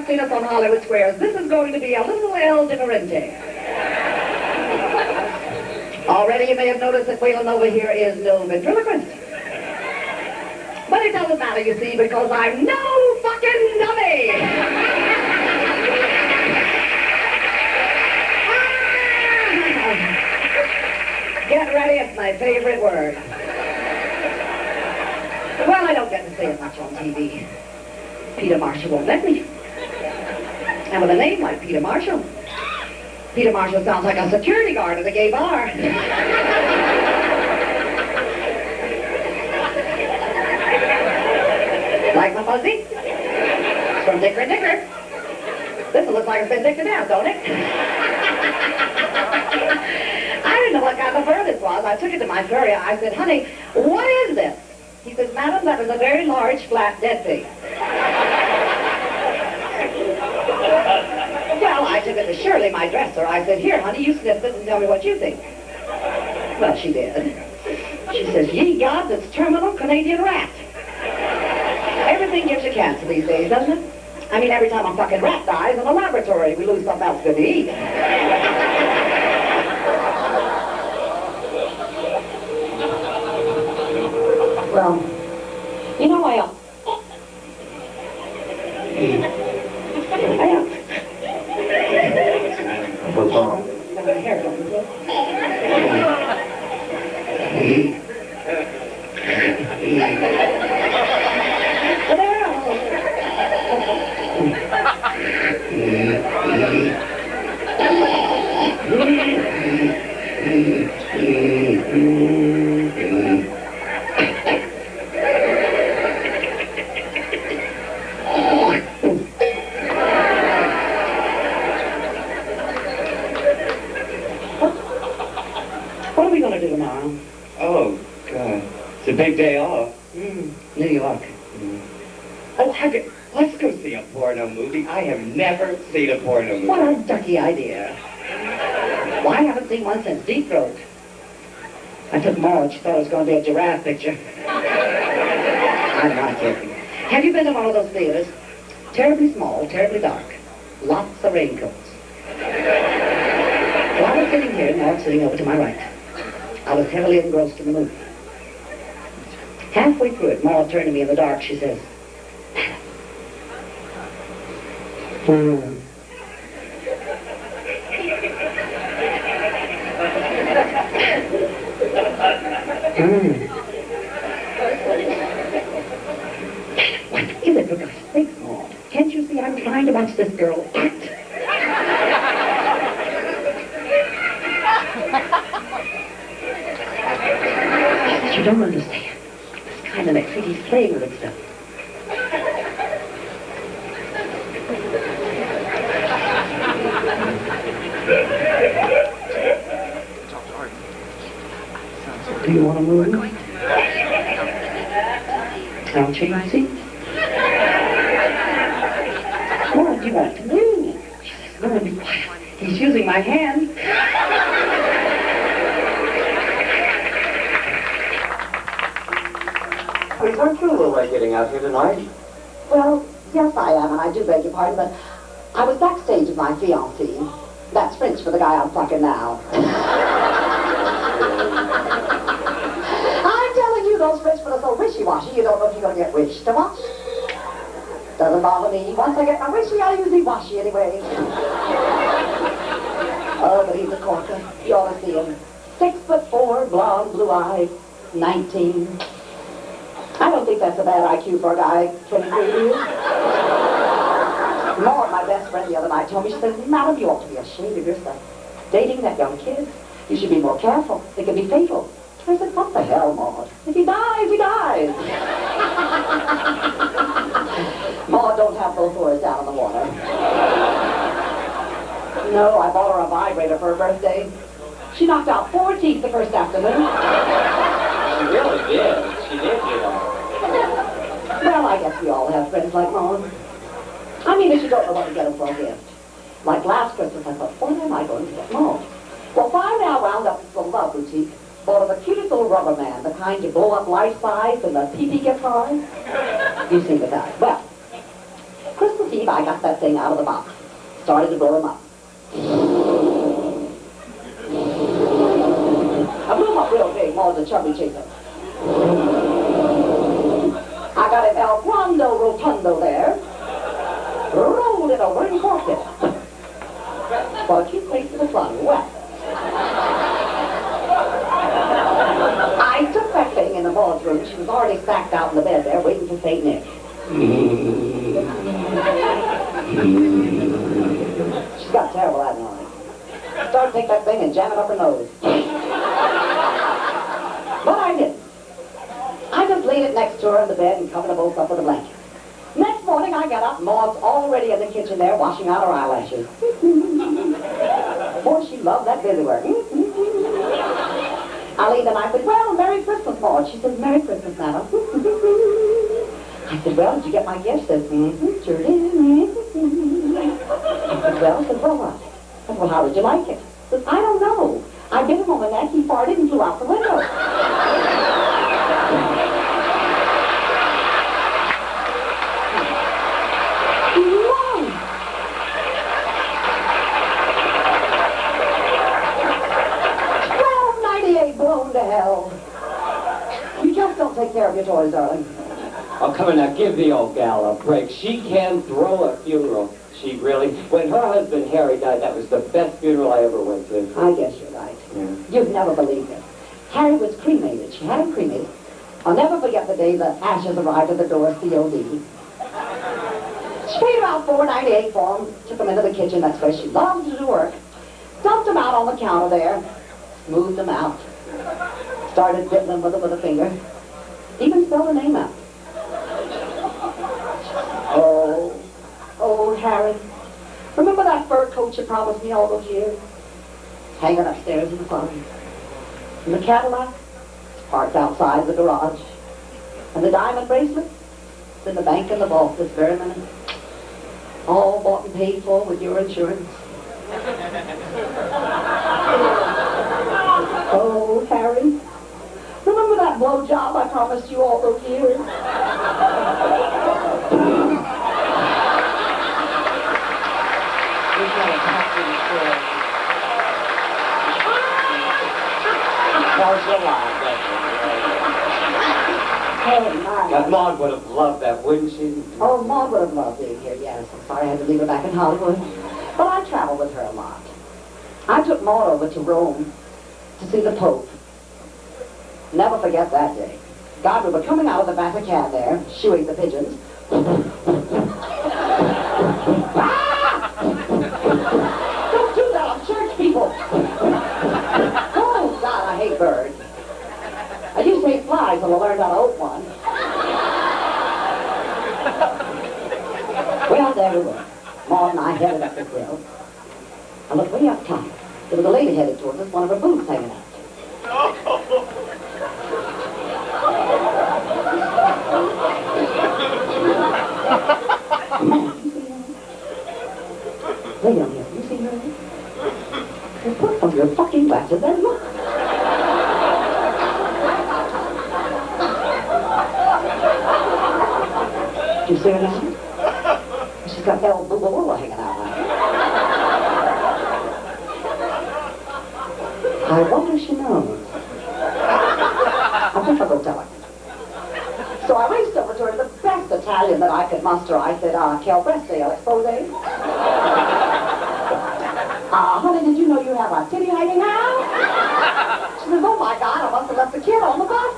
seen us on Hollywood Squares, this is going to be a little El Differente. Already you may have noticed that Waylon over here is no ventriloquist. But it doesn't matter, you see, because I'm no fucking dummy! Get ready, it's my favorite word. Well, I don't get to say it much on TV. Peter Marshall won't let me. And with a name like Peter Marshall, Peter Marshall sounds like a security guard at a gay bar. Like my fuzzy? From Dicker and Dicker. This looks like it's been dicked to death, don't it? I didn't know what kind of fur this was. I took it to my furrier. I said, honey, what is this? He says, madam, that is a very large, flat, dead pig. Well, I took it to Shirley, my dresser. I said, here, honey, you sniff it and tell me what you think. Well, she did. She says, ye gods, it's terminal Canadian rat. Everything gives you cancer these days, doesn't it? I mean, every time a fucking rat dies in a laboratory, we lose something else good to eat. Well, you know, What's wrong? My hair comes. What are we going to do tomorrow? Oh, God. It's a big day off. New York. Oh, let's go see a porno movie. I have never seen a porno movie. What a ducky idea. Well, I haven't seen one since Deep Throat. I took Maud. She thought it was going to be a giraffe picture. I'm not kidding. Have you been to one of those theaters? Terribly small, terribly dark. Lots of raincoats. Well, I was sitting here, Maud sitting over to my right. I was heavily engrossed in the movie. Halfway through it, Maud turned to me in the dark. She says, What is it, for God's sake, Maud? Can't you see I'm trying to watch this girl act? You don't understand. This kind of makes me he's playing with himself. Do you want to move? I'll change seats. What do you want to do? She says, no, be quiet. He's using my hand. Please, aren't you a little late getting out here tonight? Well, yes, I am, and I do beg your pardon, but I was backstage with my fiancé. That's French for the guy I'm fucking now. I'm telling you, those Frenchmen are so wishy-washy, you don't know if you're going to get wished to wash. Doesn't bother me. Once I get my wishy, I usually wash you anyway. Oh, but he's a corker. You ought to see him. 6'4", blonde, blue-eyed, 19. I don't think that's a bad IQ for a guy 23 years. Maud, my best friend, the other night told me, she said, madam, you ought to be ashamed of yourself. Dating that young kid, you should be more careful. It can be fatal. I said, what the hell, Maud? If he dies, he dies. Maud, don't have those words down in the water. No, I bought her a vibrator for her birthday. She knocked out 4 teeth the first afternoon. She really did. She did, you know. Well, I guess we all have friends like Maud. I mean, if you don't know what to get them for a gift. Like last Christmas, I thought, what am I going to get Maud? Well, finally I wound up at the Love Boutique, bought her the cutest little rubber man, the kind you blow up life size and the pee-pee gets hard. You've seen the type. Well, Christmas Steve, I got that thing out of the box. Started to blow him up. I blew him up real big, more than a chubby chicken. I got him El Quando Rotundo there. Rolled it over and corked it. But you placed the fun. Well, I took that thing in the board's room. She was already stacked out in the bed there, waiting for St. Nick. She's got terrible adrenaline. Started to take that thing and jam it up her nose. But I didn't. I just laid it next to her in the bed and covered them both up with a blanket. Next morning I got up, Maud's already in the kitchen there washing out her eyelashes. Boy, she loved that busy work. I laid the night and said, well, Merry Christmas, Maud. She said, Merry Christmas, madam. I said, well, did you get my gift? She said, sure did. I said, well, what? I said, well, how did you like it? I said, I don't know. I bit him on the neck, he farted and flew out the window. Blown to hell. You just don't take care of your toys, darling. Oh, come on now, give the old gal a break. She can throw a funeral. She really... When her husband, Harry, died, that was the best funeral I ever went to. I guess you're right. Yeah. You'd never believe it. Harry was cremated. She had him cremated. I'll never forget the day the ashes arrived at the door of COD. She paid about $4.98 for him, took him into the kitchen, that's where she loved to do work, dumped him out on the counter there, smoothed him out. Started dipping them with a finger. Even spelled her name out. Oh, old Harry. Remember that fur coat you promised me all those years? Hanging upstairs in the closet. And the Cadillac? Parked outside the garage. And the diamond bracelet? It's in the bank in the vault this very minute. All bought and paid for with your insurance. Oh, Harry. Remember that blowjob I promised you all those years? God, Maud would have loved that, wouldn't she? Oh, Maud would have loved being here, yes. I'm sorry I had to leave her back in Hollywood. But I traveled with her a lot. I took Maud over to Rome to see the Pope. Never forget that day. God, we were coming out of the Vatican there, shooing the pigeons. Ah! Don't do that on church, people. Oh, God, I hate birds. I used to hate flies until I learned how to oat one. Well, there we were. Maud and I headed up the grill. I looked way up top. There was a lady headed towards us, one of her boobs hanging out. Man, you see her? Lay down here. You see her? Well, put on your fucking glasses and look. Do you see her now? She's got that old boogaloo hanging out like that. I wonder if she knows. I think I'll go tell her. So I raced over to her, the best Italian that I could muster. I said, che preste, expose? Honey, did you know you have a titty hanging out? She says, oh my God, I must have left the kid on the bus.